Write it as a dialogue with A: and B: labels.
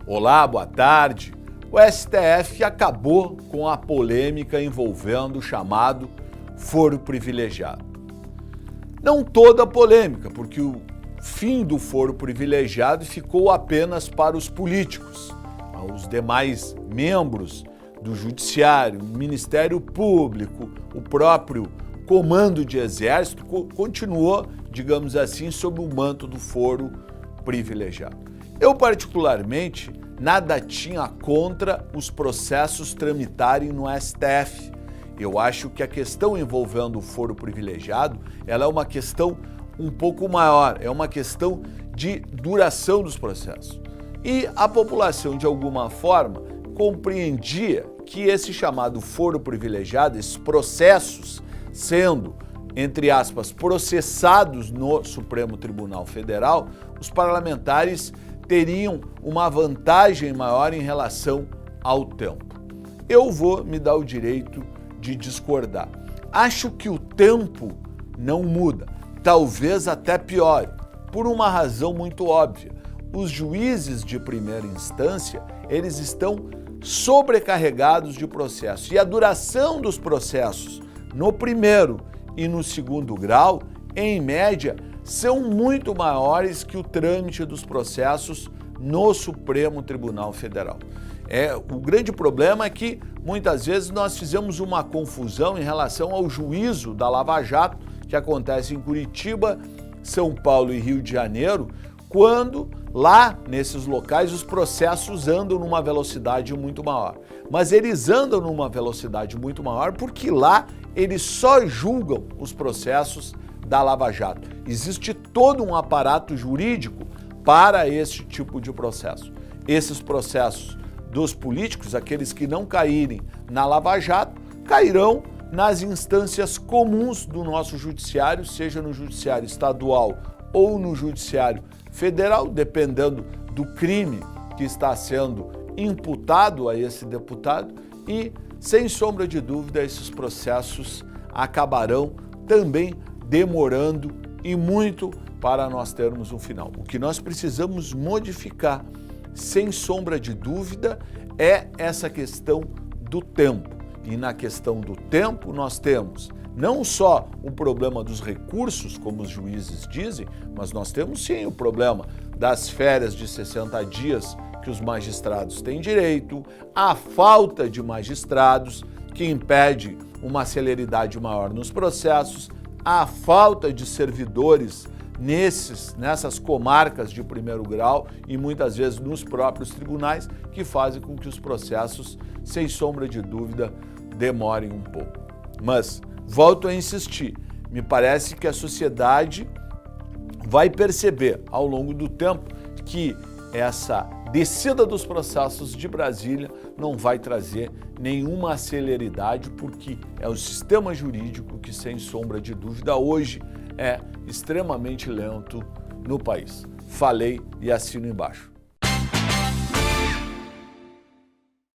A: Olá, boa tarde. O STF acabou com a polêmica envolvendo o chamado foro privilegiado. Não toda a polêmica, porque o fim do foro privilegiado ficou apenas para os políticos. Os demais membros do Judiciário, o Ministério Público, o próprio Comando de Exército continuou, digamos assim, sob o manto do foro privilegiado. Eu, particularmente, nada tinha contra os processos tramitarem no STF. Eu acho que a questão envolvendo o foro privilegiado, ela é uma questão um pouco maior, é uma questão de duração dos processos. E a população, de alguma forma, compreendia que esse chamado foro privilegiado, esses processos sendo, entre aspas, processados no Supremo Tribunal Federal, os parlamentares teriam uma vantagem maior em relação ao tempo. Eu vou me dar o direito de discordar. Acho que o tempo não muda, talvez até piore, por uma razão muito óbvia. Os juízes de primeira instância, eles estão sobrecarregados de processo e a duração dos processos no primeiro e no segundo grau, em média, são muito maiores que o trâmite dos processos no Supremo Tribunal Federal. O grande problema é que muitas vezes nós fizemos uma confusão em relação ao juízo da Lava Jato, que acontece em Curitiba, São Paulo e Rio de Janeiro, quando lá nesses locais os processos andam numa velocidade muito maior. Mas eles andam numa velocidade muito maior porque lá eles só julgam os processos da Lava Jato. Existe todo um aparato jurídico para esse tipo de processo. Esses processos dos políticos, aqueles que não caírem na Lava Jato, cairão nas instâncias comuns do nosso judiciário, seja no judiciário estadual ou no judiciário federal, dependendo do crime que está sendo imputado a esse deputado e, sem sombra de dúvida, esses processos acabarão também demorando e muito para nós termos um final. O que nós precisamos modificar, sem sombra de dúvida, é essa questão do tempo. E na questão do tempo nós temos não só o problema dos recursos, como os juízes dizem, mas nós temos sim o problema das férias de 60 dias que os magistrados têm direito, a falta de magistrados que impede uma celeridade maior nos processos, a falta de servidores nessas comarcas de primeiro grau e muitas vezes nos próprios tribunais, que fazem com que os processos, sem sombra de dúvida, demorem um pouco. Mas, volto a insistir, me parece que a sociedade vai perceber ao longo do tempo que essa descida dos processos de Brasília não vai trazer nenhuma celeridade, porque é o sistema jurídico que, sem sombra de dúvida, hoje é extremamente lento no país. Falei e assino embaixo.